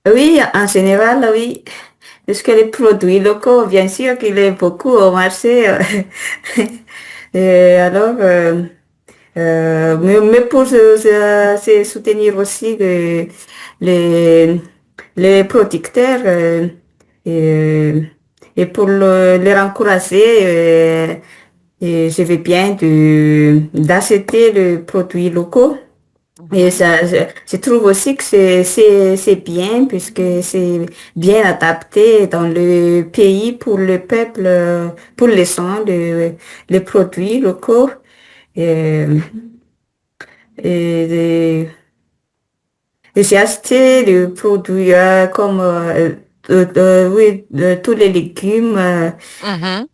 Oui, en général, oui. Parce que les produits locaux, bien sûr qu'il y a beaucoup au marché. Et alors, mais pour se soutenir aussi les, les producteurs et pour les encourager, et je vais bien d'acheter les produits locaux. Et Mhm. ça, je trouve aussi que c'est bien puisque c'est bien adapté dans le pays pour le peuple, pour les gens, les produits locaux. Et, et, et j'ai acheté des produits comme oui, tous les légumes, Mhm.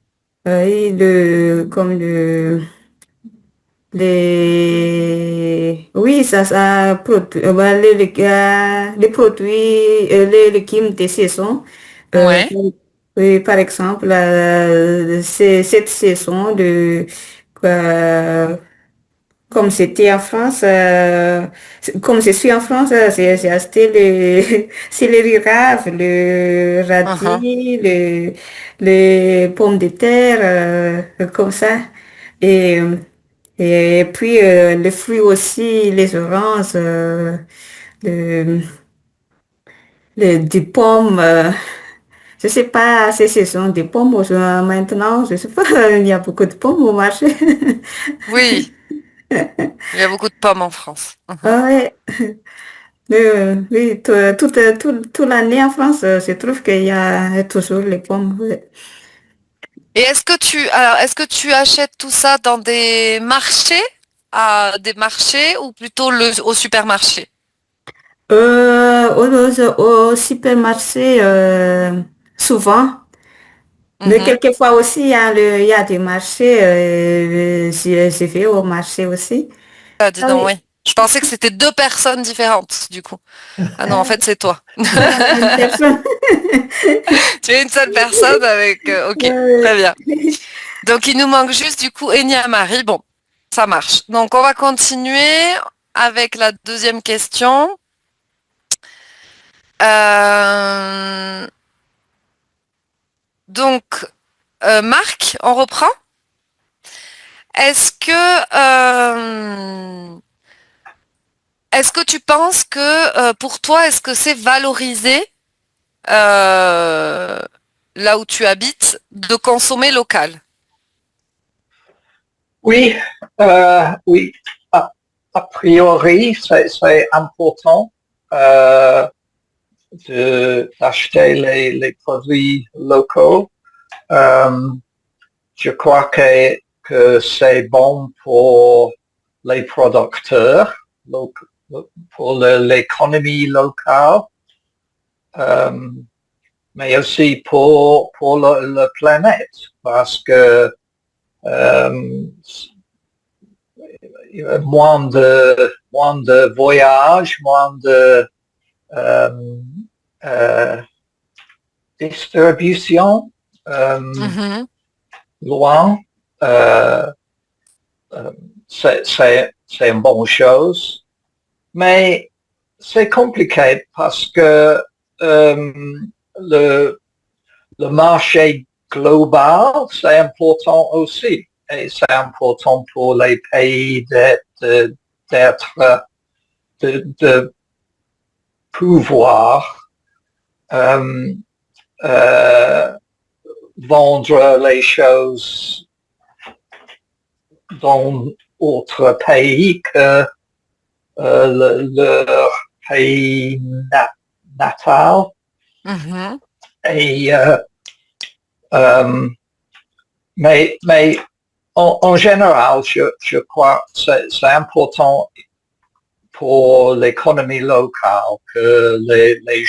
et comme oui, bah, les produits, les légumes de saison. Euh, Ouais. oui, par exemple, cette saison euh, comme c'était en France, comme je suis en France, j'ai acheté c'est le riraves, le Mhm. radis, les pommes de terre, comme ça. Et, et puis les fruits aussi, les oranges, des pommes. Je sais pas si ce sont des pommes maintenant. Je sais pas, il y a beaucoup de pommes au marché. Oui, il y a beaucoup de pommes en France. Mhm. Ah ouais. Oui, toute l'année en France, je trouve qu'il y a toujours les pommes. Ouais. Et est-ce que tu achètes tout ça dans des marchés, à des marchés ou plutôt au supermarché? Au supermarché, souvent, mais Mhm. quelquefois aussi, il y a des marchés, je vais au marché aussi. Ah, dis Ah donc, oui, oui. Je pensais que c'était deux personnes différentes, du coup. Ah non, en fait, c'est toi. une personne. Tu es une seule personne avec... ok, très bien. Donc, il nous manque juste, du coup, Enya Marie. Bon, ça marche. Donc, on va continuer avec la deuxième question. Euh, donc, Marc, on reprend. Est-ce que, est-ce que tu penses que, pour toi, est-ce que c'est valorisé, euh, là où tu habites, de consommer local? Oui, oui. A, a priori, c'est important euh, d'acheter les produits locaux. Euh, je crois que c'est bon pour les producteurs, pour l'économie locale, euh, mais aussi pour la planète, parce que euh, moins de voyages, moins de euh, euh, distribution Mhm. loin. Euh, euh, c'est une bonne chose, mais c'est compliqué parce que euh, le, le marché global, c'est important aussi. Et c'est important pour les pays d'être, de pouvoir euh, euh, vendre les choses dans autre pays que leur pays natal. Mhm. Et, euh, mais en général, je crois que c'est important pour l'économie locale que les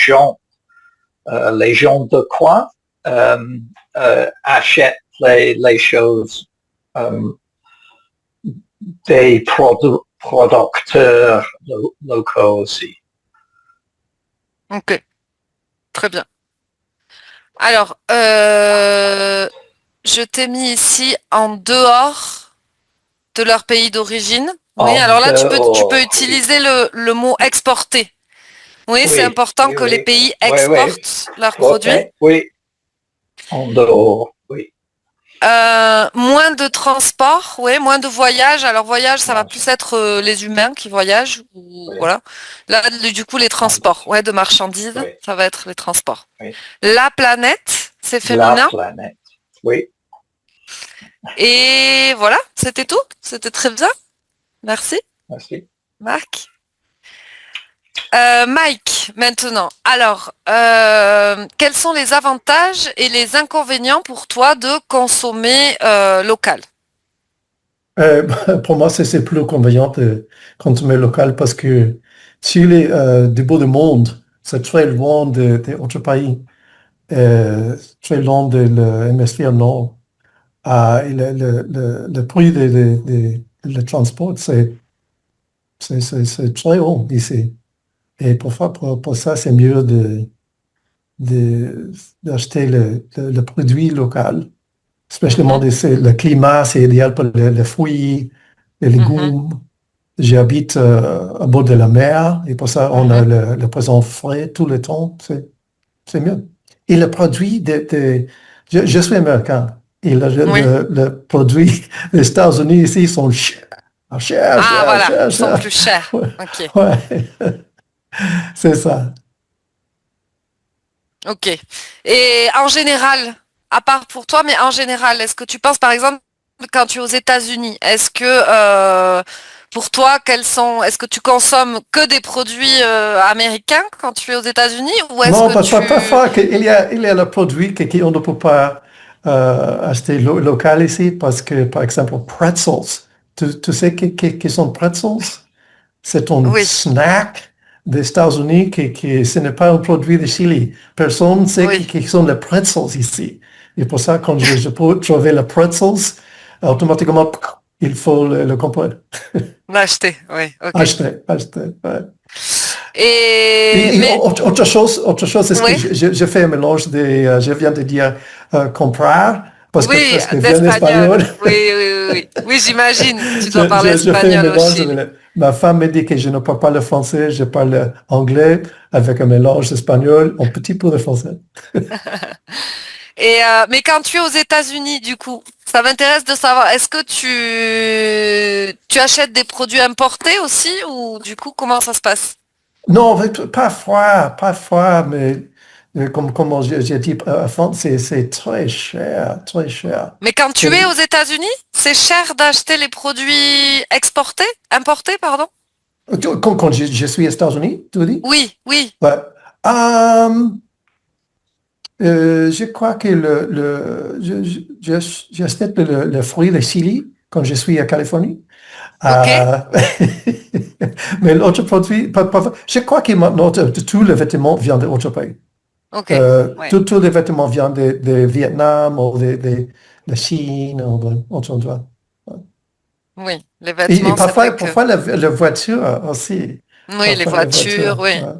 gens de coin euh, achètent les choses euh, des producteurs locaux aussi. Ok, très bien. Alors, je t'ai mis ici en dehors de leur pays d'origine. Oui, En alors là, tu peux dehors, oui. utiliser le mot exporter. Oui, c'est Oui, important oui, que les oui. pays Oui, oui. exportent leurs produits. Oui. En dehors, oui. Moins de transport, oui, moins de voyages. Alors voyage, ça va Bien plus sûr. être les humains qui voyagent, ou Oui. voilà. Là, du coup, les transports, ouais, de marchandises, Oui. ça va être les transports. Oui. La planète, c'est La féminin. planète. Oui. Et voilà, c'était tout. C'était très bien. Merci, Merci. Marc. Mike, maintenant. Alors, quels sont les avantages et les inconvénients pour toi de consommer local? Pour moi, c'est plus convaincant de consommer local parce que si les du bout du monde, c'est très loin des autres pays, très loin de l'hémisphère nord. Et le prix le transport, c'est très haut ici. Et pour ça, c'est mieux de- d'acheter le produit local. Spécialement, Mhm, le climat, c'est idéal pour les fruits, les mhm, légumes. J'habite au bord de la mer et pour ça, on a mhm. le poisson frais tout le temps. C'est mieux. Et le produit je suis américain. Et Oui. le produit des États-Unis ici sont chers. Chers, Ah, chers, voilà, chers, ils sont chers. plus chers. Ouais, Ok, ouais. C'est ça. ok. Et en général, à part pour toi, mais en général, est-ce que tu penses, par exemple, quand tu es aux États-Unis, est-ce que pour toi, est-ce que tu consommes que des produits américains quand tu es aux États-Unis, ou est-ce Non, que tu... parfois, il y a le produit qu'on ne peut pas acheter local ici parce que, par exemple, pretzels. Tu sais qui sont pretzels? C'est un Oui, snack des États-Unis ce n'est pas un produit de Chili. Personne ne sait oui, qui sont les pretzels ici. Et pour ça, quand je peux trouver les pretzels, automatiquement, il faut le comprer. l'acheter, oui, ok. Acheter. Ouais. Mais, Autre chose, c'est que oui, je fais un mélange je viens de dire comprar, oui, parce que bien d'espagnol. espagnol, Oui, oui, oui, oui. Oui, j'imagine. Tu dois parler je fais un espagnol au mélange. Chili. Ma femme me dit que je ne parle pas le français, je parle anglais avec un mélange espagnol, un petit peu de français. Et mais quand tu es aux États-Unis, du coup, ça m'intéresse de savoir, est-ce que tu achètes des produits importés aussi, ou du coup, comment ça se passe? Non, mais pas froid, mais comme j'ai dit avant, c'est très cher, très cher. Mais quand tu es aux États-Unis, c'est cher d'acheter les produits importés, pardon? Quand je suis aux États-Unis, tu dis? Oui, oui. Ouais. Euh, je crois que j'achète le fruit, le chili, quand je suis à Californie. Ok, Euh, mais l'autre produit, je crois que maintenant, tous les vêtements viennent d'autres pays. ok. Ouais. Tous les vêtements viennent de Vietnam ou de Chine ou d'autres endroits. Oui, les Et vêtements, c'est vrai que... parfois la voiture aussi. Oui, les Parfois la voitures, voiture. oui. Ouais.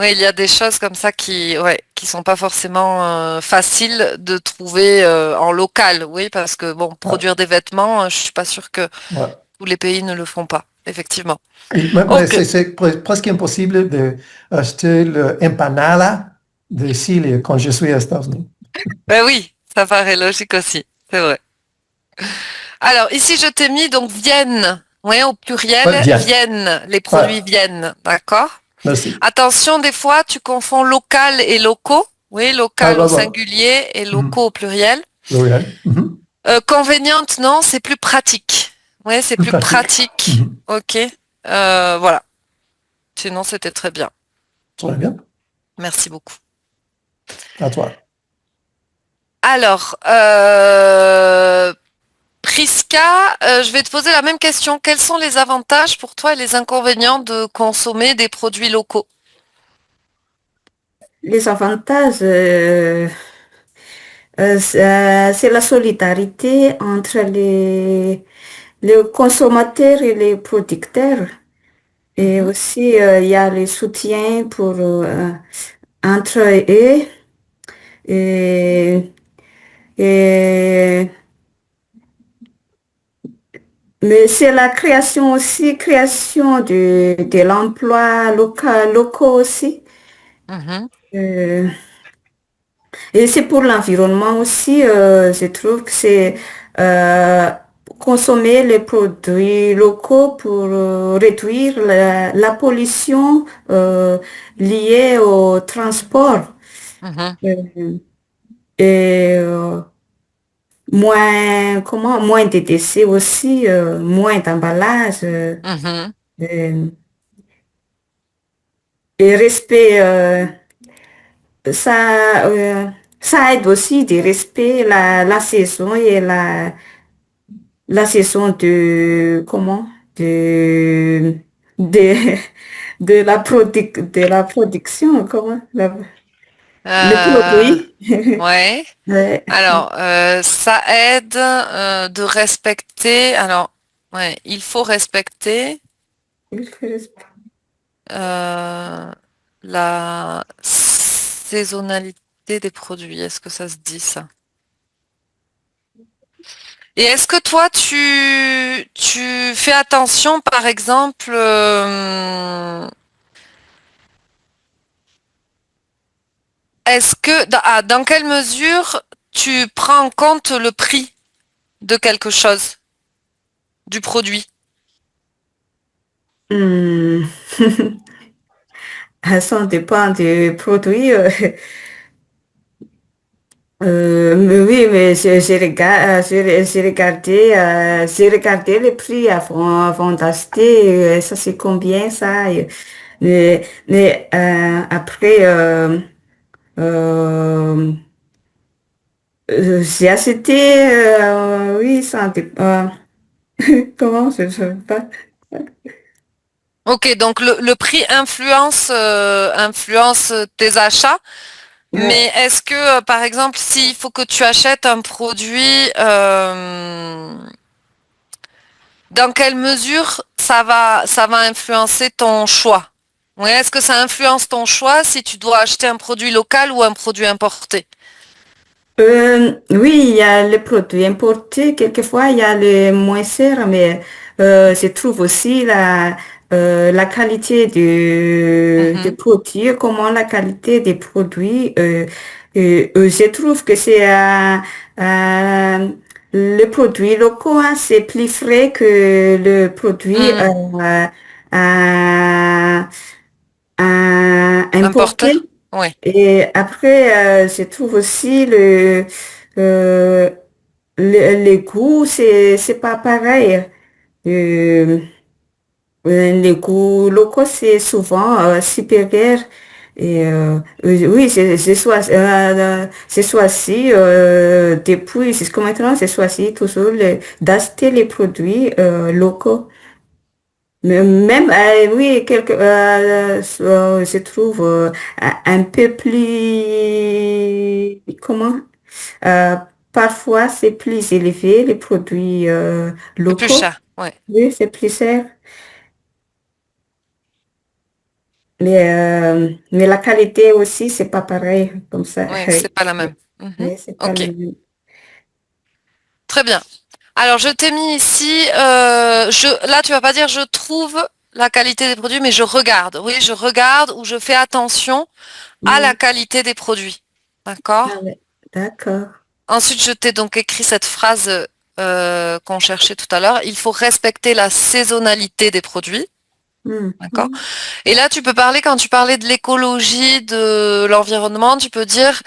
Oui, il y a des choses comme ça qui sont pas forcément faciles de trouver en local, oui, parce que bon, Ouais. produire des vêtements, je suis pas sûre que Ouais. tous les pays ne le font pas, effectivement. Mais Ok, c'est presque impossible d'acheter le empanada de Chili quand je suis aux États-Unis. ben oui, ça paraît logique aussi, c'est vrai. Alors ici, je t'ai mis donc Vienne, oui, au Ouais, pluriel, bien. Vienne, les Ouais, produits Vienne, d'accord? merci. Attention, des fois, tu confonds local et locaux, oui, Ah, local au ouais, ouais. singulier et Mhm. locaux au pluriel. L'Oréal. Mhm. Convéniente, non, c'est plus pratique. Ouais, c'est Plus plus pratique. pratique. Mhm. Ok. Voilà. Sinon, c'était très bien. Très bien. Merci beaucoup. À toi. Alors, Priska, je vais te poser la même question. Quels sont les avantages pour toi et les inconvénients de consommer des produits locaux? Les avantages, c'est la solidarité entre les consommateurs et les producteurs. Et Mhm. aussi, il y a le soutien entre eux. Et, et- mais c'est la création aussi, création de l'emploi local, locaux aussi. Mhm. Euh, et c'est pour l'environnement aussi, je trouve que c'est consommer les produits locaux pour réduire la pollution liée au transport. Mhm. Euh, et moins de décès aussi, moins d'emballage, Mhm. euh, et respect, ça aide aussi de respecter la saison et la saison de, de la production, le Euh, produit. ouais. Ouais. Alors, ça aide de respecter. Alors, ouais, il faut respecter euh, la saisonnalité des produits. Est-ce que ça se dit ça? Et est-ce que toi, tu fais attention, par exemple, est-ce que, dans quelle mesure tu prends en compte le prix de quelque chose, du produit? Hmm. Ça dépend du produit. Mais oui, mais j'ai regardé le prix avant d'acheter. Ça, c'est combien ça? Mais après, euh, j'ai acheté, oui, ça dépend. Comment, je ne sais pas. Ok, donc le prix influence tes achats, mais Ouais. est-ce que, par exemple, s'il faut que tu achètes un produit, dans quelle mesure ça va influencer ton choix? Oui, est-ce que ça influence ton choix si tu dois acheter un produit local ou un produit importé? Oui, il y a les produits importés. Quelquefois, il y a les moins chers, mais je trouve aussi la qualité des Mhm. produits, comment la qualité des produits. Je trouve que c'est le produit locaux, hein, c'est plus frais que le produit Hmm. euh, Importé? importé. Oui, Et après, je trouve aussi euh, les goûts, c'est pas pareil. Euh, les goûts locaux, c'est souvent supérieur. Et oui, c'est choisi depuis, jusqu'à maintenant, c'est choisi toujours d'acheter les produits locaux. Même, oui, je trouve un peu plus, comment, euh, parfois c'est plus élevé, les produits c'est plus locaux. cher. Oui, Oui, c'est plus cher. Mais la qualité aussi, c'est pas pareil, comme ça. oui, c'est pas la même. Mhm. Oui, c'est pas le Ok, même. très bien. Alors, je t'ai mis ici, là, tu vas pas dire je trouve la qualité des produits, mais je regarde. Oui, je regarde ou je fais attention à la Mm. qualité des produits. Ah D'accord? ouais, d'accord. Ensuite, je t'ai donc écrit cette phrase qu'on cherchait tout à l'heure. Il faut respecter la saisonnalité des produits. Mm, D'accord? mm, Et là, tu peux parler, quand tu parlais de l'écologie, de l'environnement, tu peux dire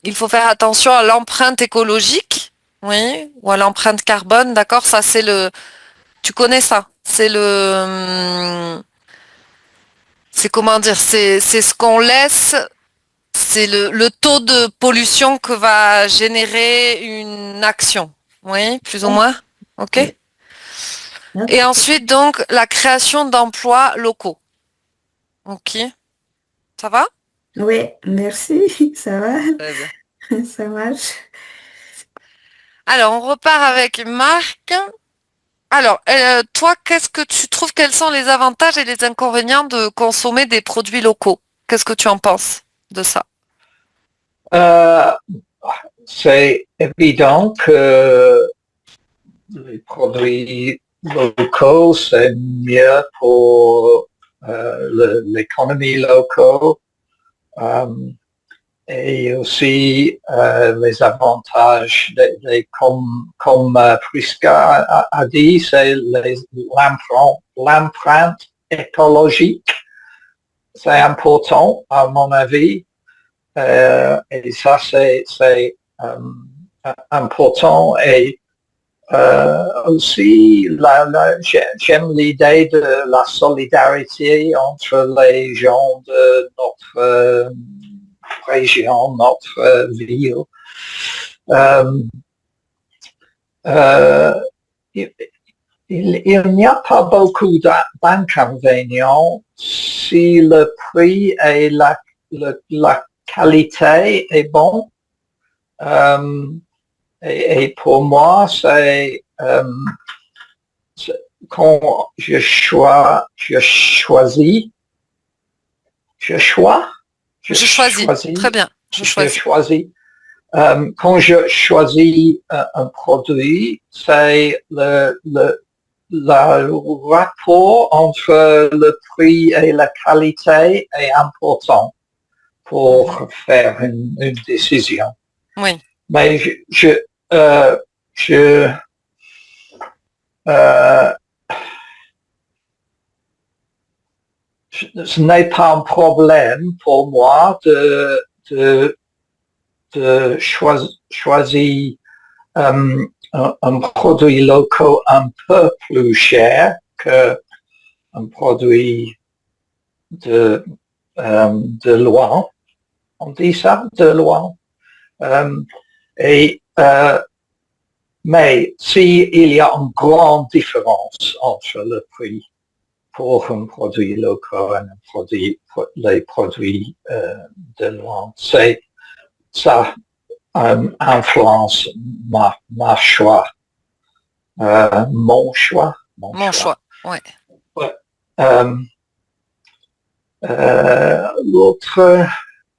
il faut faire attention à l'empreinte écologique, oui, ou à l'empreinte carbone, d'accord? Ça, tu connais ça. C'est comment dire, c'est ce qu'on laisse, c'est le taux de pollution que va générer une action. Oui, plus ou mm. moins. OK? Oui, Et d'accord. ensuite, donc, la création d'emplois locaux. OK? Ça va? Oui, merci, ça va, Très bien. ça marche. Alors, on repart avec Marc. Alors, toi, qu'est-ce que tu trouves, quels sont les avantages et les inconvénients de consommer des produits locaux? Qu'est-ce que tu en penses de ça? Euh, c'est évident que les produits locaux, c'est mieux pour l'économie locale, et aussi les avantages, comme Prisca a dit, c'est l'empreinte écologique. C'est important, à mon avis, et ça, c'est important. Et aussi, j'aime l'idée de la solidarité entre les gens de notre région, notre ville. Il n'y a pas beaucoup d'inconvénients si le prix et la qualité est bon. Et pour moi, c'est quand je choisis. Très bien. Je choisis. Quand je choisis un produit, c'est le rapport entre le prix et la qualité est important pour faire une décision. Oui. Mais ce n'est pas un problème pour moi de choisir un produit local un peu plus cher qu'un produit de loin. On dit ça, de loin. Mais s'il y a une grande différence entre le prix pour un produit local et les produits de loin, ça influence mon choix. Mon choix, ouais.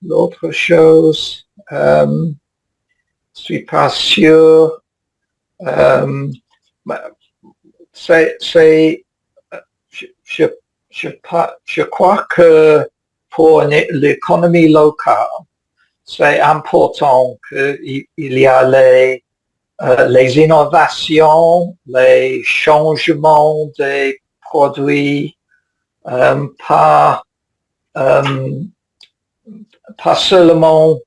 L'autre chose, je suis pas sûr. Je crois que pour l'économie locale, c'est important qu'il y a les innovations, les changements des produits, pas seulement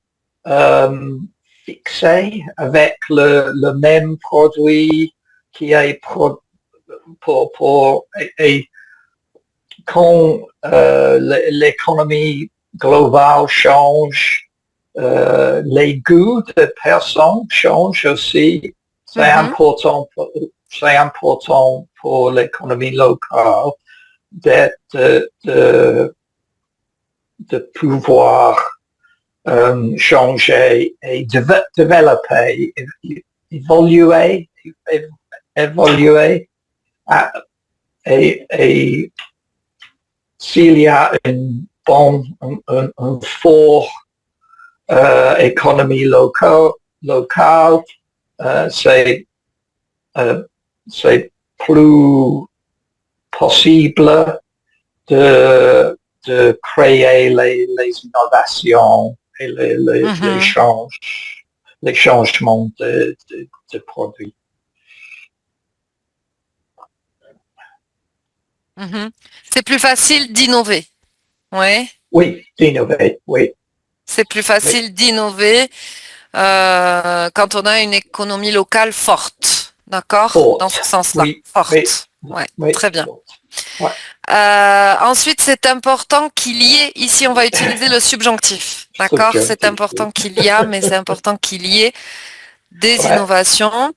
fixé avec le même produit qui est et quand l'économie globale change, les goûts de personnes changent aussi. C'est important pour l'économie locale de pouvoir changer et développer, évoluer et s'il y a une forte économie locale, c'est plus possible de créer les innovations et les changements de produits. C'est plus facile d'innover. Ouais. Oui, d'innover, oui. C'est plus facile d'innover quand on a une économie locale forte. D'accord? Dans ce sens-là. Oui, forte. Oui, très bien. Ouais. Ensuite, c'est important qu'il y ait, ici on va utiliser le subjonctif, d'accord? C'est important qu'il y a, mais c'est important qu'il y ait des innovations.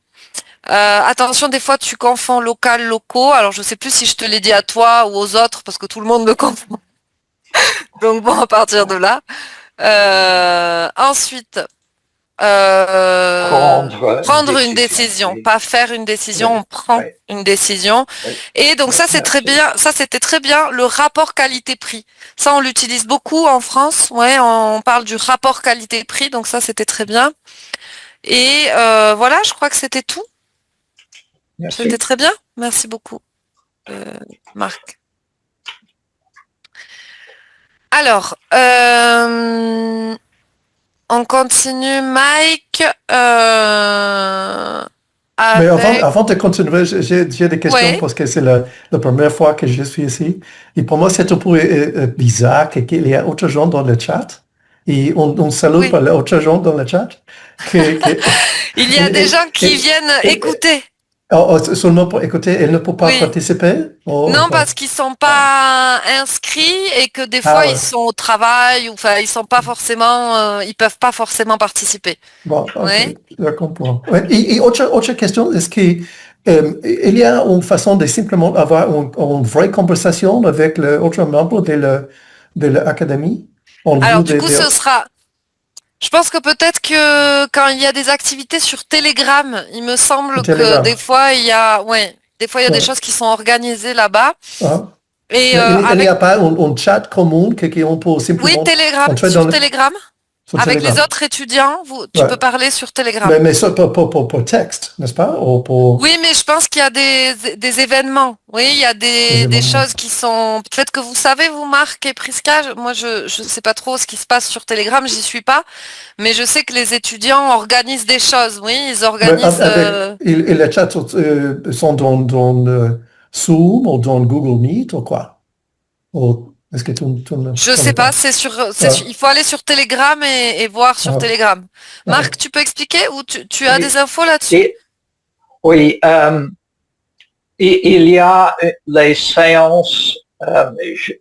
Attention, des fois tu confonds local, locaux, alors je sais plus si je te l'ai dit à toi ou aux autres, parce que tout le monde me confond. Donc bon, à partir de là. Ensuite, prendre une décision, oui. Pas faire une décision, oui. On prend une décision. Oui. Et donc ça c'est très bien, ça c'était très bien, le rapport qualité-prix. Ça on l'utilise beaucoup en France, ouais, on parle du rapport qualité-prix, donc ça c'était très bien. Et voilà, je crois que c'était tout. C'était très bien, merci beaucoup Marc. Alors, on continue, Mike, Mais avec... avant de continuer, j'ai des questions Ouais, parce que c'est la première fois que je suis ici. Et pour moi, c'est un peu bizarre qu'il y a autre gens dans le chat. Et on salue oui. par les autres gens dans le chat. Que, que- Il y a des et- gens qui viennent écouter. seulement pour écouter, elle ne peut pas Oui. participer? Oh, Non, bon. parce qu'ils sont pas inscrits et que des Ah fois ils ouais. sont au travail ou enfin ils sont pas forcément, ils peuvent pas forcément participer. Bon, ok, Oui. je comprends. Ouais, et autre question, est-ce qu'il il y a une façon de simplement avoir une vraie conversation avec l'autre membre de l'académie en lieu Alors du coup, ce sera. Je pense que peut-être que quand il y a des activités sur Telegram, il me de semble que Telegram? des fois il y a, ouais, des fois il y a des Ouais. choses qui sont organisées là-bas. Ah. Et Mais il n'y avec, a pas un chat commun qu'on peut oui, simplement Telegram, entrer dans sur Telegram, sur avec les Telegram. autres étudiants, tu Ouais. peux parler sur Telegram. Mais ça pour texte, n'est-ce pas? Ou pour Oui, mais je pense qu'il y a des événements. Oui, il y a les des événements. choses qui sont. Peut-être que vous savez, vous, Marc et Prisca, moi, je sais pas trop ce qui se passe sur Telegram, j'y suis pas. Mais je sais que les étudiants organisent des choses. Oui, ils Mais organisent. et les chats sont dans Zoom ou dans Google Meet ou quoi? Ou est-ce que tu ne Je sais connais pas. pas? Il faut aller sur Telegram et voir sur Ah, Telegram. ah, Marc, tu peux expliquer ou tu as Oui, des infos là-dessus? et, oui, il y a les séances,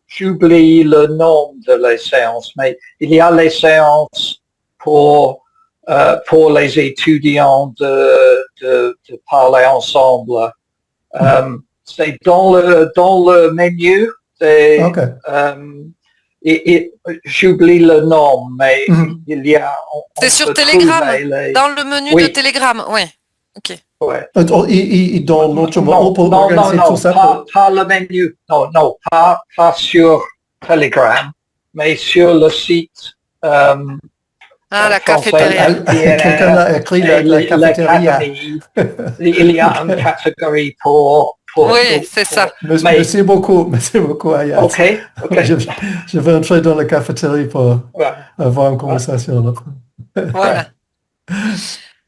j'oublie le nom de les séances, mais il y a les séances pour les étudiants de parler ensemble. C'est dans le menu. ok. Euh, J'oublie le nom, mais Mhm. il y a, C'est on sur peut Telegram, trouver les... dans le menu de Oui, Telegram. Oui. Ok. ouais. Et dans notre on Non, peut non, non, organiser tout non, ça pour... pas le menu. Non, non, pas sur Telegram, mais sur le site Ah, la français cafétéria. Quelqu'un a écrit et la cafétéria. l'académie. Il y a une catégorie Oui, c'est ça. mais, Merci beaucoup, merci beaucoup, Ayat. ok, ok. Je, je vais entrer dans la cafétéria pour Ouais, avoir une ouais, conversation. Voilà.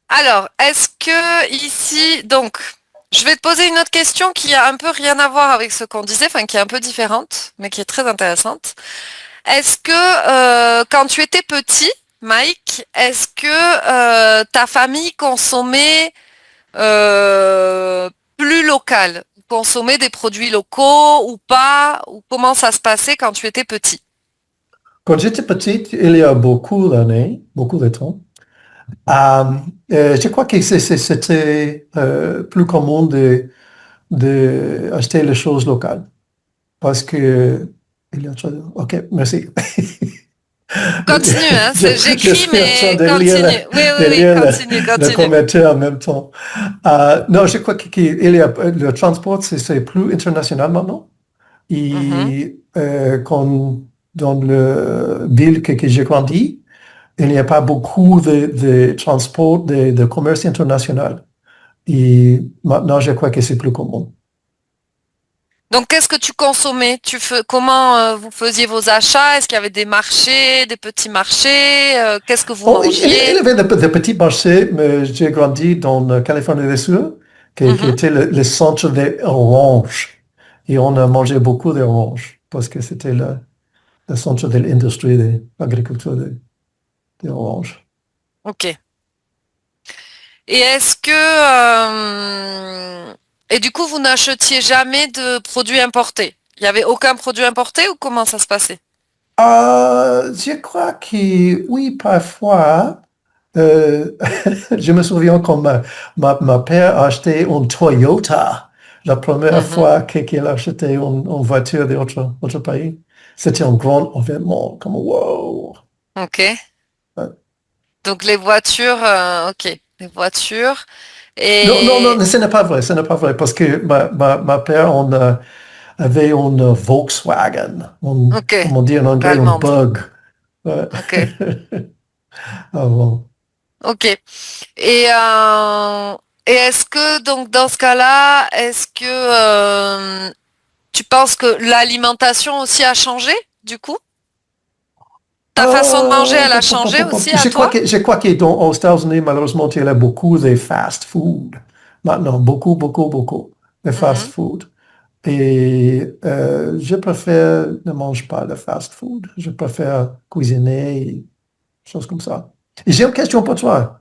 Alors, est-ce que ici, donc, je vais te poser une autre question qui a un peu rien à voir avec ce qu'on disait, enfin qui est un peu différente, mais qui est très intéressante. Est-ce que quand tu étais petit, Mike, est-ce que ta famille consommait plus local, consommait des produits locaux ou pas, ou comment ça se passait quand tu étais petit? Quand j'étais petite, il y a beaucoup d'années, beaucoup de temps, euh, je crois que c'était plus commun de acheter les choses locales. Parce que il y a ok, merci. Continue, hein, Je j'écris, suis en train mais de lire, continue. Oui, oui, de oui, lire continue, le continue. commentaire en même temps. Non, je crois qu'il y a le transport, c'est plus international maintenant. Mhm. Et dans la ville que j'ai grandi, il n'y a pas beaucoup de transport, de commerce international. Et maintenant, je crois que c'est plus commun. Donc, qu'est-ce que tu consommais? Comment vous faisiez vos achats? Est-ce qu'il y avait des marchés, des petits marchés? Qu'est-ce que vous Oh, il y mangiez? avait de petits marchés, mais j'ai grandi dans la Californie du Sud, qui Mhm. était le centre des oranges. Et on a mangé beaucoup d'oranges parce que c'était le centre de l'industrie de l'agriculture des oranges. Ok. Et est-ce que et du coup, vous n'achetiez jamais de produits importés? Il n'y avait aucun produit importé ou comment ça se passait? Je crois que oui, parfois. Euh, je me souviens quand ma père a acheté une Toyota la première Mhm. fois qu'il a acheté une voiture d'autre pays. C'était un grand événement, comme wow. Ok. Donc les voitures, ok, les voitures. Non, non, Et non, ce n'est pas vrai, ce n'est pas vrai, parce que ma père avait une Volkswagen, ok, comment dire en anglais, un allemande. bug. Ouais. Ok, Ah, bon. ok. Et, euh, et est-ce que donc dans ce cas-là, est-ce que tu penses que l'alimentation aussi a changé du coup? ta façon de manger, elle a changé aussi à toi? Je crois qu'aux États-Unis, malheureusement, il y a beaucoup de fast food. Maintenant, beaucoup, beaucoup, beaucoup de fast Mhm. food. Et je préfère ne mange pas de fast food. Je préfère cuisiner, et choses comme ça. Et j'ai une question pour toi.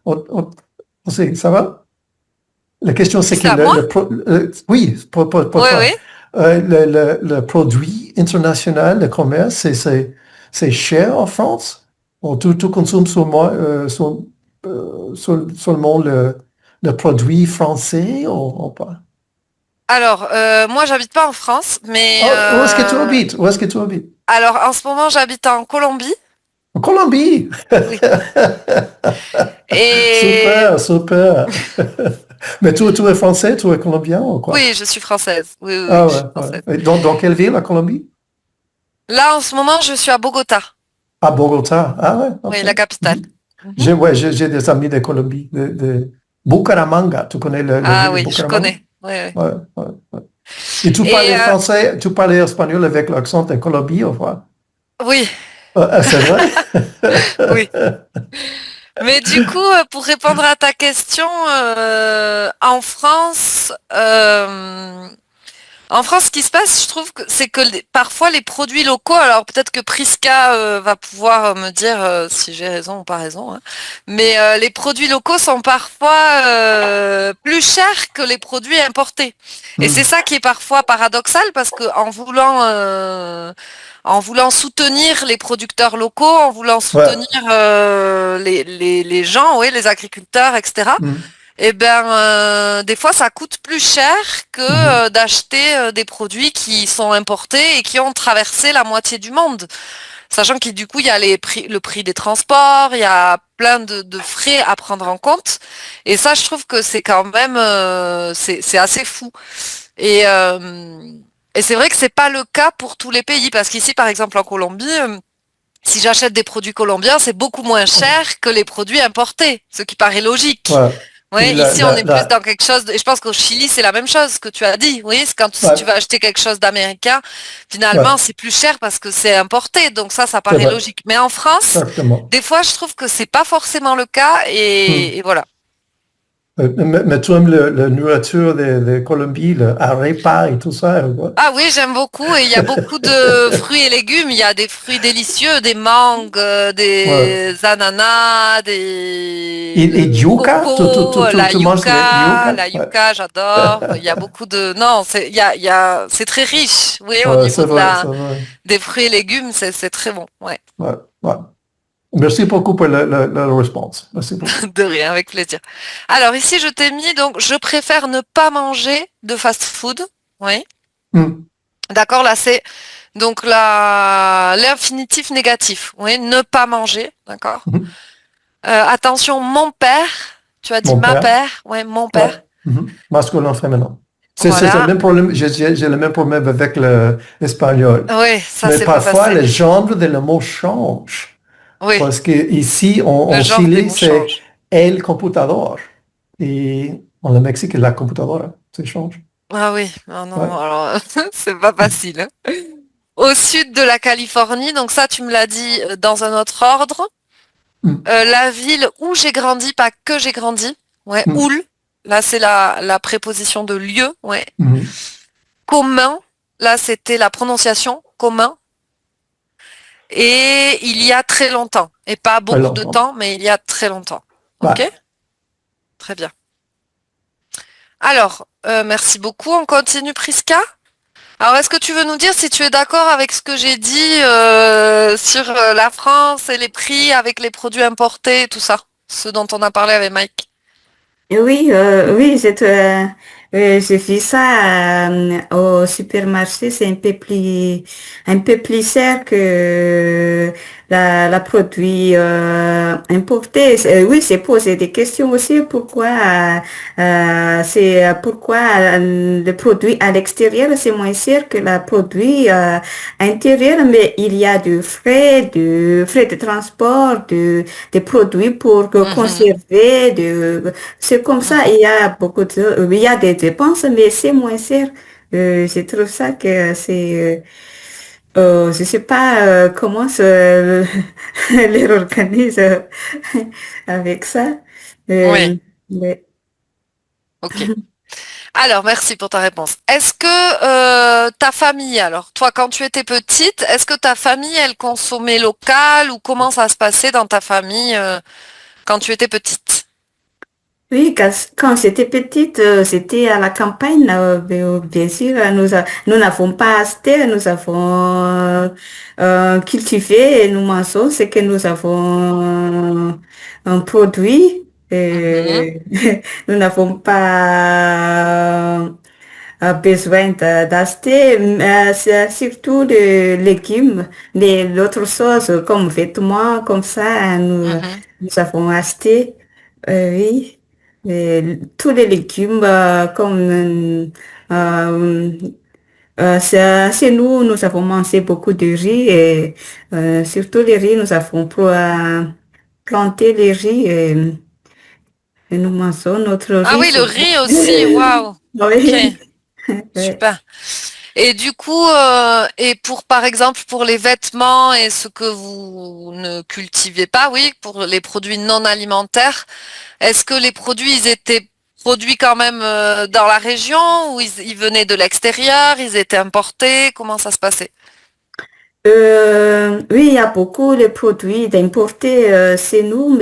Ça va? La question, c'est que C'est à moi? oui, pour Oui, toi. oui. Le produit international, le commerce, c'est cher en France? Ou tu consommes seulement le produit français ou pas? Alors, moi, j'habite pas en France, mais Où est-ce que tu habites? Où est-ce que tu habites? alors en ce moment, j'habite en Colombie. En Colombie! Oui. Et Super, super. Mais tu es français, tu es colombien ou quoi? oui, je suis française. Oui, oui, oui, Ah je suis ouais, française. ouais. Et dans quelle ville, la Colombie? Là, en ce moment, je suis à Bogota. À Bogota. Ah ouais, Oui, ok. la capitale. Mhm. Mhm. J'ai des amis de Colombie, de Bucaramanga. Tu connais la Ah ville de oui, je Bucaramanga? connais. Oui, oui. Ouais, ouais, ouais. Et tu Et parlais français, tu parlais espagnol avec l'accent de Colombie ou quoi? oui, C'est vrai? oui. Mais du coup, pour répondre à ta question, en France, ce qui se passe, je trouve que c'est que parfois les produits locaux, alors peut-être que Prisca va pouvoir me dire si j'ai raison ou pas raison, hein, mais les produits locaux sont parfois plus chers que les produits importés. Et c'est Hmm. ça qui est parfois paradoxal parce que en voulant soutenir les producteurs locaux, en voulant Ouais. soutenir les gens, oui, les agriculteurs, etc. Hmm. Eh ben, des fois, ça coûte plus cher que Mhm. d'acheter des produits qui sont importés et qui ont traversé la moitié du monde. Sachant que du coup, il y a le prix des transports, il y a plein de frais à prendre en compte. Et ça, je trouve que c'est quand même, c'est assez fou. Et, euh, et c'est vrai que c'est pas le cas pour tous les pays, parce qu'ici, par exemple, en Colombie, si j'achète des produits colombiens, c'est beaucoup moins cher que les produits importés, ce qui paraît logique. Ouais. Oui, Et ici on est plus dans quelque chose, et je pense qu'au Chili c'est la même chose que tu as dit. Oui, c'est quand si tu ouais, vas acheter quelque chose d'américain, finalement ouais, c'est plus cher parce que c'est importé, donc ça c'est paraît vrai. logique. Mais en France, Exactement. des fois je trouve que c'est pas forcément le cas, Hmm. et voilà. Mais tu aimes la nourriture de Colombie, le arepa et tout ça, ou quoi? Ah oui, j'aime beaucoup, et il y a beaucoup de fruits et légumes. Il y a des fruits délicieux, des mangues, Ouais. des ananas, Et le yuca? coco, la Tu manges le yucca, yuca? la Ouais. yucca, j'adore. Il y a beaucoup de, non, c'est très riche. Oui, au Ouais, niveau c'est vrai, c'est vrai. des fruits et légumes, c'est très bon. Ouais, Ouais, ouais. Merci beaucoup pour la réponse. Merci beaucoup. de rien, avec plaisir. Alors ici, je t'ai mis donc, je préfère ne pas manger de fast-food. Oui. Hmm. D'accord, là c'est donc l'infinitif négatif. Oui, ne pas manger. D'accord. Mhm. Attention, mon père. Tu as dit Mon ma père. père. Ouais, mon Ouais. père. Mhm. Masculin, féminin. C'est le Voilà. même problème. J'ai le même problème avec l'espagnol. Oui, ça Mais c'est pas parfois, facile. le genre de le mot change. Oui, Parce que ici, le en genre des Chili, mots c'est change. el computador. Et en le Mexique, la computadora. Ça change. Ah oui, ah non, Ouais. alors c'est pas facile, hein. Au sud de la Californie, donc ça tu me l'as dit dans un autre ordre. Mm. La ville où j'ai grandi, pas que j'ai grandi. Ouais, Mm. Oul. Là c'est la préposition de lieu. Ouais. Mm. Commun. Là c'était la prononciation commun. Et il y a très longtemps. Et pas Très beaucoup de longtemps. temps, mais il y a très longtemps. Ouais. Ok? Très bien. Alors, merci beaucoup. On continue, Prisca. Alors, est-ce que tu veux nous dire si tu es d'accord avec ce que j'ai dit sur la France et les prix avec les produits importés et tout ça, ce dont on a parlé avec Mike? Oui, oui, j'ai vu ça au supermarché, c'est un peu plus cher que la produit importé. Oui, c'est poser des questions aussi. Pourquoi le produit à l'extérieur c'est moins cher que le produit intérieur, mais il y a du frais de transport, des produits pour Mhm, conserver, c'est comme ça, mhm. il y a des dépenses, mais c'est moins cher. Je trouve ça que Je sais pas comment les organise avec ça. Oui, Mais, ok. Alors, merci pour ta réponse. Est-ce que ta famille, alors, toi, quand tu étais petite, est-ce que ta famille, elle consommait local ou comment ça se passait dans ta famille quand tu étais petite? oui, quand j'étais petite, c'était à la campagne. Bien sûr, nous n'avons pas acheté, nous avons cultivé et nous mangeons ce que nous avons produit. Mhm, Et nous n'avons pas besoin d'acheter, c'est surtout des légumes, d'autres choses comme vêtements, comme ça, mhm. nous avons acheté, oui. Tous les légumes comme chez nous, nous avons mangé beaucoup de riz et surtout les riz, nous avons planté les riz et nous mangeons notre Ah riz. oui, le riz aussi, waouh. Ok, Oui. Ouais. super. Et du coup, et pour par exemple pour les vêtements et ce que vous ne cultivez pas, oui, pour les produits non alimentaires, est-ce que les produits ils étaient produits quand même dans la région ou ils venaient de l'extérieur, ils étaient importés, comment ça se passait? Oui, il y a beaucoup de produits d'importer chez nous,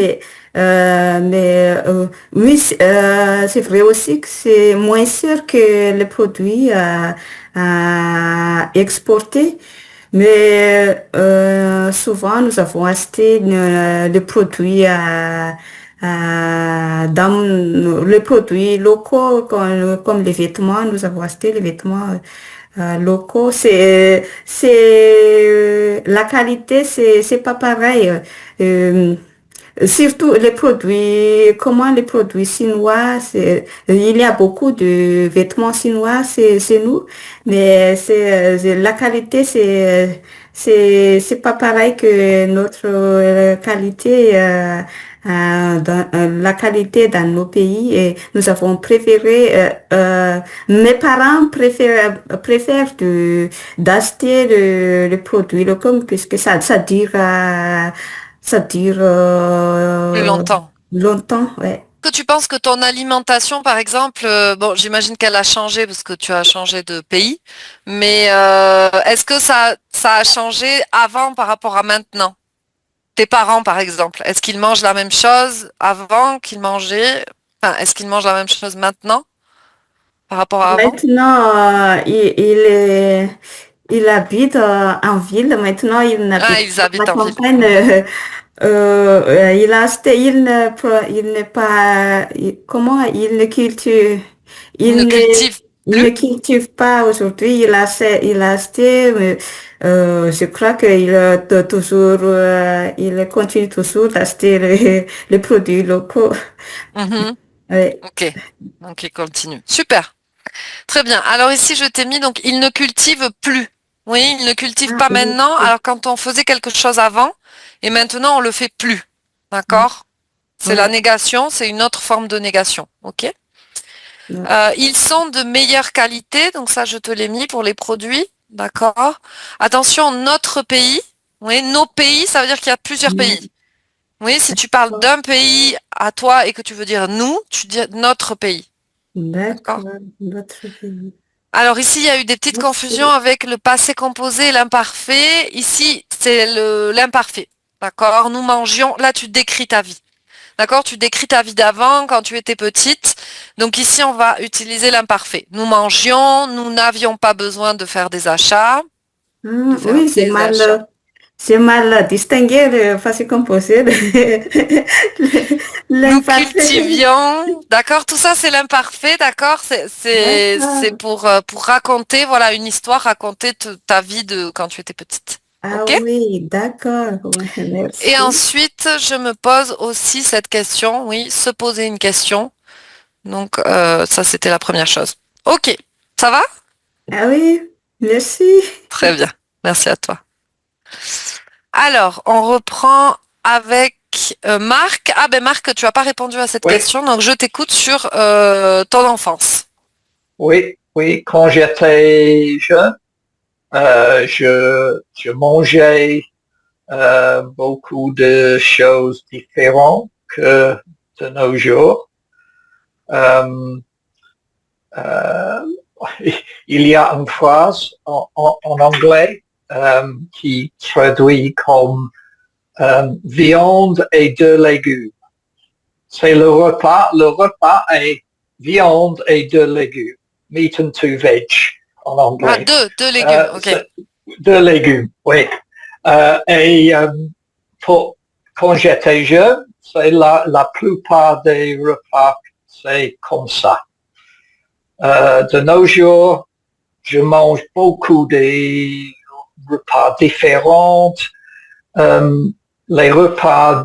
oui, c'est vrai aussi que c'est moins cher que les produits à exporter. Mais souvent, nous avons acheté des produits les produits locaux comme les vêtements. Nous avons acheté les vêtements locaux. La qualité, c'est pas pareil. Euh, Surtout les produits, comment les produits chinois, il y a beaucoup de vêtements chinois chez nous, mais la qualité, c'est pas pareil que notre qualité, la qualité dans nos pays. Et nous avons préféré, mes parents préfèrent d'acheter le produit local puisque ça dure Plus longtemps. longtemps, ouais. Que tu penses que ton alimentation, par exemple, bon, j'imagine qu'elle a changé parce que tu as changé de pays, mais est-ce que ça a changé avant par rapport à maintenant? Tes parents, par exemple, est-ce qu'ils mangent la même chose avant qu'ils mangeaient? Enfin, est-ce qu'ils mangent la même chose maintenant par rapport à avant? Maintenant, il habite en ville. Maintenant, il Ah, n'habite ils pas à habitent la en ville. campagne. Il a acheté, il n'est pas, comment il ne cultive, Ils ne il ne, cultivent il ne plus? cultive pas aujourd'hui. Il a acheté, mais, je crois il continue toujours d'acheter les produits locaux. Mhm. Ouais. Ok, donc ils continuent. Super. Très bien. Alors ici, je t'ai mis, donc, ils ne cultivent plus. Oui, ils ne cultivent Ah, pas oui. maintenant, alors quand on faisait quelque chose avant, et maintenant, on le fait plus. D'accord? C'est la Ouais. négation, c'est une autre forme de négation. OK? Ouais. Ils sont de meilleure qualité, donc ça, je te l'ai mis pour les produits. D'accord? Attention, notre pays. Oui, nos pays, ça veut dire qu'il y a plusieurs pays. Oui, si tu parles d'un pays à toi et que tu veux dire nous, tu dis notre pays. D'accord? D'accord, notre pays. Alors ici, il y a eu des petites confusions Merci. avec le passé composé et l'imparfait. Ici, c'est l'imparfait. D'accord? Nous mangions. Là, tu décris ta vie. D'accord? Tu décris ta vie d'avant quand tu étais petite. Donc ici, on va utiliser l'imparfait. Nous mangions, nous n'avions pas besoin de faire des achats, de faire Oui, des achats. j'ai mal distingué le passé composé Nous l'imparfait. cultivions, d'accord? Tout ça, c'est l'imparfait, d'accord? C'est D'accord. pour raconter, voilà, une histoire, raconter ta vie de quand tu étais petite. Ah OK? oui, d'accord. Ouais, Et merci. ensuite, je me pose aussi cette question, oui, se poser une question. Donc, ça, c'était la première chose. Ok, ça va? Ah oui, merci. Très bien. Merci à toi. Alors, on reprend avec Marc. Ah ben Marc, tu n'as pas répondu à cette Oui, question, donc je t'écoute sur ton enfance. oui, oui. Quand j'étais jeune, Je mangeais beaucoup de choses différentes que de nos jours. Il y a une phrase en anglais qui traduit comme viande et deux légumes. C'est le repas est viande et deux légumes. Meat and two veg en anglais. Ah, deux légumes, ok. Deux légumes, oui. Quand j'étais jeune, c'est la plupart des repas, c'est comme ça. De nos jours, je mange beaucoup de repas différents. Les repas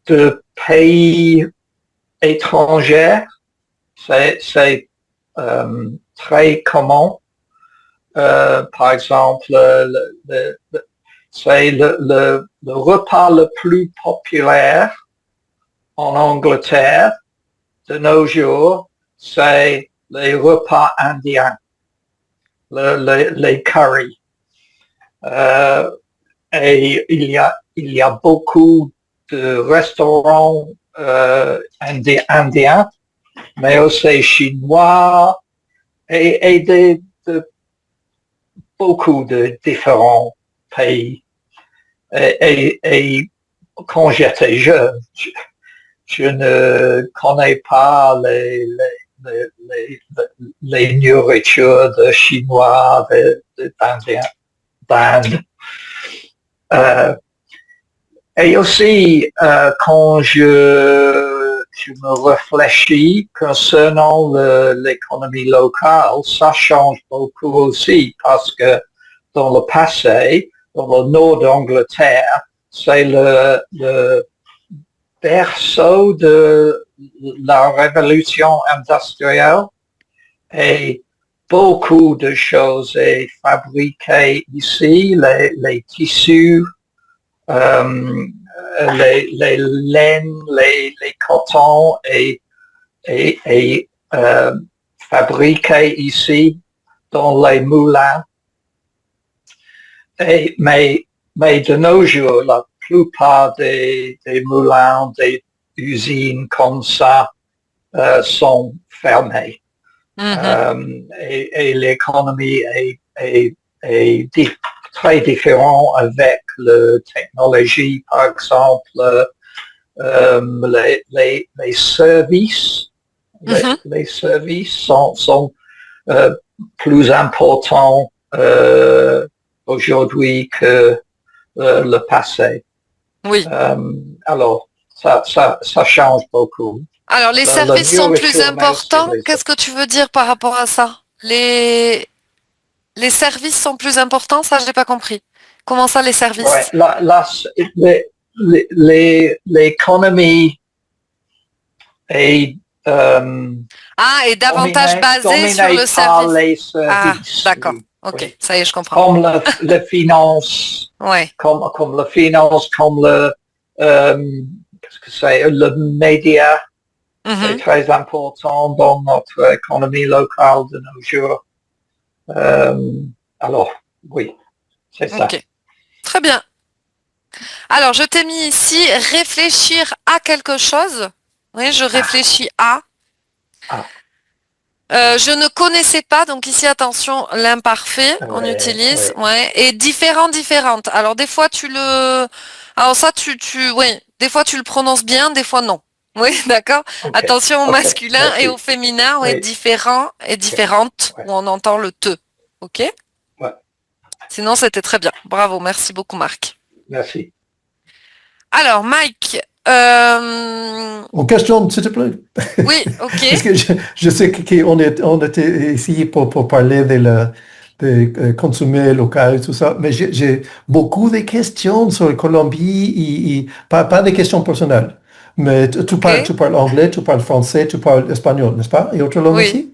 de pays étrangers, c'est très commun. Par exemple, c'est le repas le plus populaire en Angleterre de nos jours, c'est les repas indiens, les curries. Et il y a beaucoup de restaurants indiens, mais aussi chinois et de beaucoup de différents pays. Et quand j'étais jeune, je ne connais pas les nourritures de chinois, d'Inde. Et aussi, quand je me réfléchis concernant l'économie locale, ça change beaucoup aussi parce que dans le passé, dans le nord d'Angleterre, c'est le berceau de la révolution industrielle et beaucoup de choses sont fabriquées ici, les tissus, les laines, les cotons et fabriqués ici dans les moulins. Mais de nos jours, la plupart des moulins, des usines comme ça sont fermées. Et l'économie est très différente avec la technologie, par exemple, les services. Les services sont plus importants aujourd'hui que le passé. Oui. Alors, ça change beaucoup. Alors, les services sont plus importants. Qu'est-ce que tu veux dire par rapport à ça? Les services sont plus importants, ça, je n'ai pas compris. Comment ça, les services? Ouais, l'économie est est davantage basée sur le service. Ah, d'accord. Ok, oui. Ça y est, je comprends. Comme la finance, ouais. comme la finance, comme qu'est-ce que c'est, le média, c'est très important dans notre économie locale de nos jours. Alors, oui, c'est ça. Ok, très bien. Alors, je t'ai mis ici réfléchir à quelque chose. Oui, je réfléchis à. Je ne connaissais pas, donc ici, attention, l'imparfait, on utilise, et différentes. Alors, des fois, alors ça, des fois, tu le prononces bien, des fois, non. Oui, d'accord. Okay. Attention au masculin et au féminin, différent et différente, où on entend le te. Ok? Ouais. Sinon, c'était très bien. Bravo, merci beaucoup, Marc. Merci. Alors, Mike. En question, s'il te plaît. Oui, ok. Parce que je sais qu'on était ici pour parler de consommer local et tout ça, mais j'ai beaucoup de questions sur la Colombie, pas des questions personnelles. Mais tu parles anglais, tu parles français, tu parles espagnol, n'est-ce pas? Et autre langue aussi?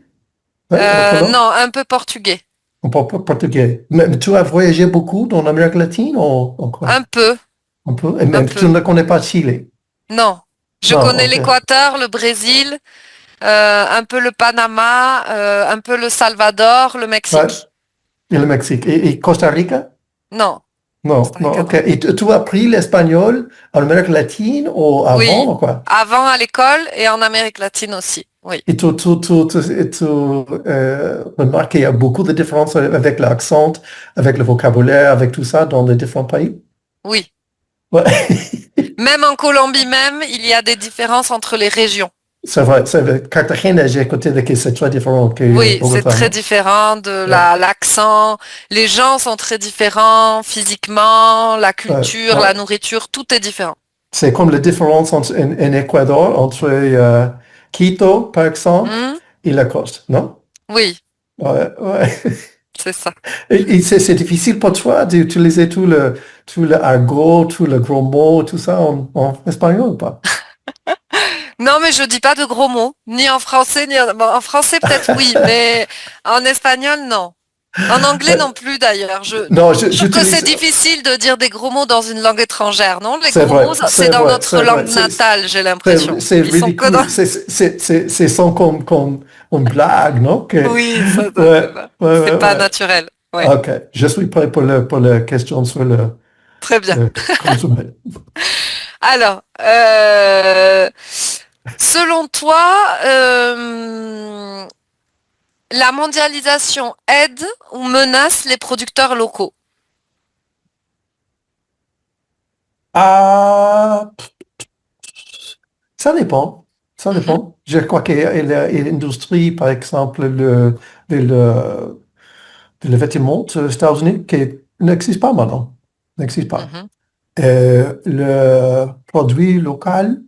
Non, un peu portugais. Un peu portugais. Mais tu as voyagé beaucoup dans l'Amérique latine ou quoi? Un peu. Un peu? Et même tu ne connais pas Chili? Non. Je connais l'Équateur, le Brésil, un peu le Panama, un peu le Salvador, le Mexique. Ouais. Et le Mexique. Et Costa Rica? Non. Non, Costa Rica, non, ok. Et tu as appris l'espagnol en Amérique latine ou avant Oui, ou quoi? avant à l'école et en Amérique latine aussi. Oui, Et tu remarques qu'il y a beaucoup de différences avec l'accent, avec le vocabulaire, avec tout ça dans les différents pays? oui. Ouais. Même en Colombie même, il y a des différences entre les régions. C'est vrai, c'est vrai. Cartagena, j'ai écouté que c'est très différent que Oui, c'est Bogota, très non? différent de Ouais, l'accent. Les gens sont très différents physiquement, la ouais, culture, ouais. la nourriture, tout est différent. C'est comme la différence en Équateur entre Quito, par exemple, Hmm. et la côte, non? Oui, Ouais, ouais. c'est ça. Et c'est difficile pour toi d'utiliser tout le argot, tout le gros mot, tout ça en espagnol ou pas? Non, mais je dis pas de gros mots, ni en français, bon, en français peut-être oui, mais en espagnol non. En anglais non plus d'ailleurs. Non, Je trouve que c'est j'utilise. difficile de dire des gros mots dans une langue étrangère, non? Les C'est gros vrai, mots, c'est c'est dans vrai, notre c'est vrai. langue natale, j'ai l'impression. C'est Ils sont que dans... ridicule. C'est sans comme une blague, non? Oui, Ouais, ouais, c'est ouais, pas ouais. naturel. Ouais, Ok, je suis prêt pour la question sur très bien. le consommer. Alors, selon toi, la mondialisation aide ou menace les producteurs locaux? Ah, ça dépend. Ça Mhm, dépend. Je crois que l'industrie, par exemple, le, le vêtement aux États-Unis, qui n'existe pas maintenant. N'existe pas. mhm, Le produit local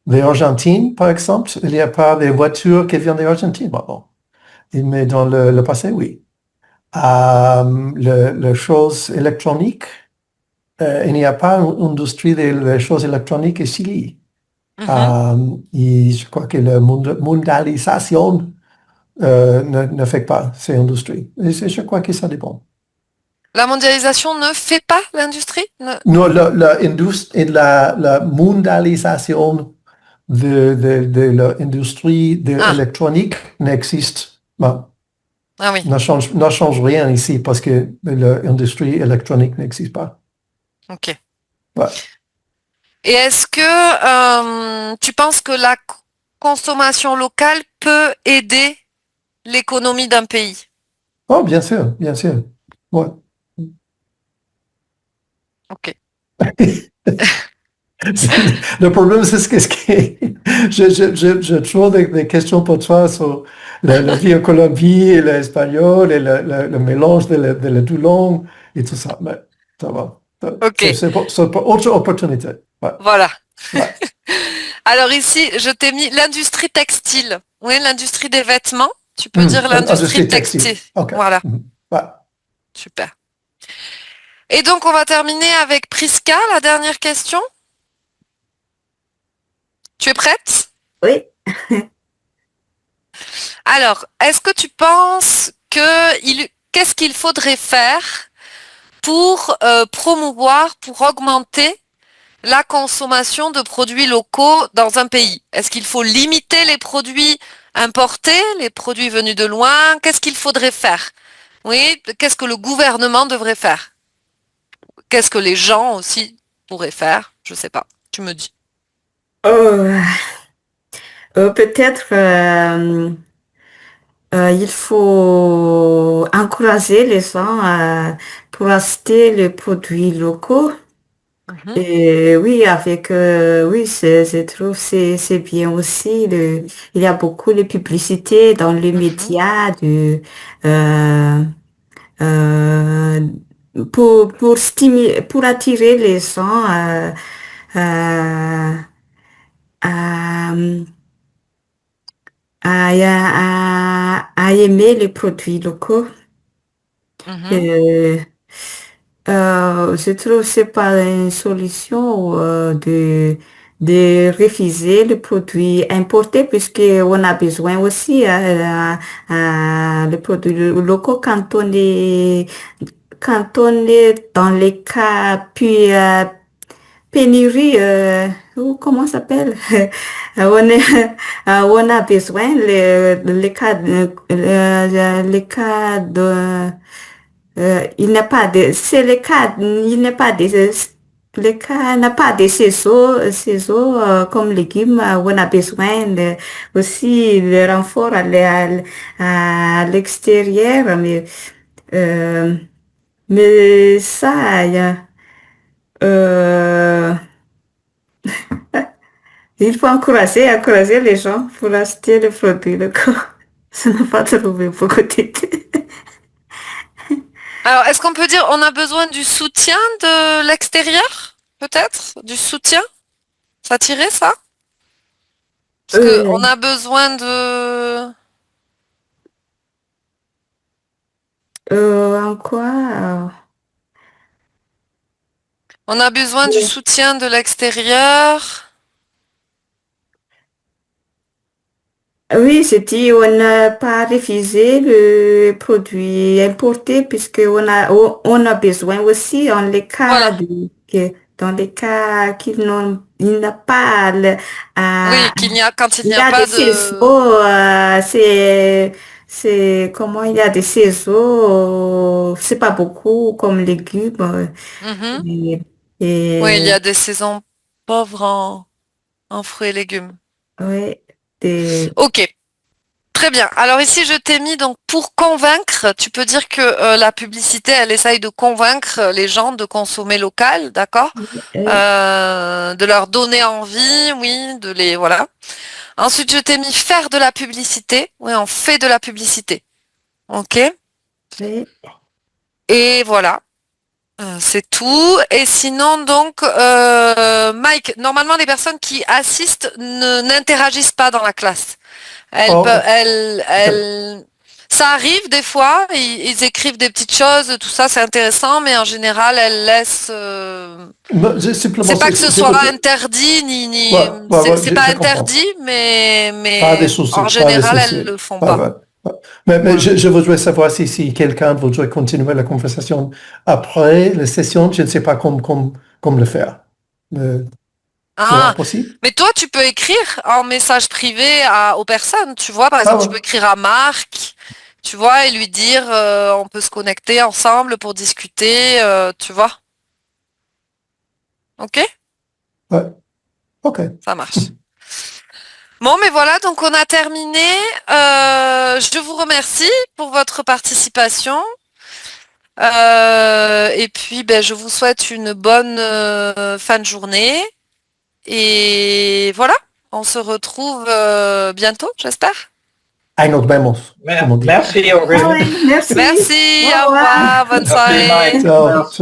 d'Argentine, par exemple, il n'y a pas des voitures qui viennent d'Argentine maintenant. Mais dans le passé, oui. Les choses électroniques, il n'y a pas une industrie des choses électroniques ici. mhm. Et je crois que la mondialisation ne fait pas ces industries. Et je crois que ça dépend. La mondialisation ne fait pas l'industrie? Non, la mondialisation de l'industrie Ah, électronique n'existe pas. ah oui, Ne change rien ici parce que l'industrie électronique n'existe pas. ok. Ouais. Et est-ce que tu penses que la consommation locale peut aider l'économie d'un pays? Oh, bien sûr, bien sûr. Ouais. Ok. Le problème, c'est que je trouve des questions pour toi sur la vie en Colombie et l'espagnol et le mélange de les deux langues et tout ça. Mais ça va. Ok, C'est pour autre opportunité. Ouais, voilà. ouais. Alors ici, je t'ai mis l'industrie textile. Oui, l'industrie des vêtements. Tu peux dire l'industrie Industrie textile. textile. OK. Voilà, Ouais. super. Et donc, on va terminer avec Priska, la dernière question. Tu es prête? Oui. Alors, est-ce que tu penses qu'est-ce qu'il faudrait faire pour promouvoir, pour augmenter la consommation de produits locaux dans un pays? Est-ce qu'il faut limiter les produits importés, les produits venus de loin? Qu'est-ce qu'il faudrait faire? Oui, qu'est-ce que le gouvernement devrait faire? Qu'est-ce que les gens aussi pourraient faire? Je sais pas. Tu me dis. Euh, Peut-être il faut encourager les gens pour acheter les produits locaux. Mhm, Et oui, oui, je trouve c'est bien aussi. Il y a beaucoup de publicité dans les mhm. médias euh, euh, pour attirer les gens à, à, à aimer les produits locaux. Mhm. Euh, je trouve que c'est pas une solution de refuser le produit importé puisqu'on a besoin aussi le produit locaux quand on est dans les cas puis pénurie. comment ça s'appelle? On a besoin les cas, les cas de, il n'a pas de, c'est le cas, il n'a pas de, le cas n'a pas de ciseaux comme légumes. On a besoin aussi le renfort à l'extérieur, euh, mais ça, euh, il faut encourager les gens pour acheter le produit locaux. Ça n'a pas trouvé beaucoup d'idées. Alors, est-ce qu'on peut dire on a besoin du soutien de l'extérieur? Peut-être? Du soutien? Ça tirait ça? Parce que Euh, on a besoin de... en quoi? On a besoin du soutien de l'extérieur. Oui, j'ai dit on n'a pas refusé le produit importé puisque on a besoin aussi dans les cas Voilà. dans les cas il n'a pas Oui, quand il il n'y y a a des pas de... ciseaux, c'est comment il y a des ciseaux, c'est pas beaucoup comme légumes. Mhm. Et, Oui, il y et a des saisons pauvres en fruits et légumes. ouais, des, Ok, très bien. Alors ici, je t'ai mis donc pour convaincre, tu peux dire que la publicité, elle essaye de convaincre les gens de consommer local, d'accord? euh, De leur donner envie, oui, de les... Voilà. Ensuite, je t'ai mis faire de la publicité. Oui, on fait de la publicité. Ok? ouais, Et voilà. C'est tout. Et sinon, donc, Mike, normalement, les personnes qui assistent n'interagissent pas dans la classe. Oh, ok. Ça arrive des fois, ils écrivent des petites choses, tout ça, c'est intéressant, mais en général, elles laissent. Simplement, C'est pas que ce je soit voudrais... interdit, Ouais, ouais, ouais, c'est pas je comprends. interdit, Pas de mais souci, en pas de général, souci. elles le font Ouais, pas. ouais, ouais. Mais Voilà. je voudrais savoir si quelqu'un voudrait continuer la conversation après la session, je ne sais pas comment le faire. C'est Ah, possible? mais toi, tu peux écrire en message privé aux personnes, tu vois. Par Ah exemple, tu ouais. peux écrire à Marc, tu vois, et lui dire, on peut se connecter ensemble pour discuter, tu vois. Ok? Ouais, ok. Ça marche. Bon, mais voilà, donc on a terminé. Je vous remercie pour votre participation. Et puis, ben, je vous souhaite une bonne fin de journée. Et voilà, on se retrouve bientôt, j'espère. Ahí nos vemos, como dijo. Merci ah Aurélie. oui, merci. Merci, Au au revoir. revoir, bonne Merci soirée. Mike. Ciao. Merci.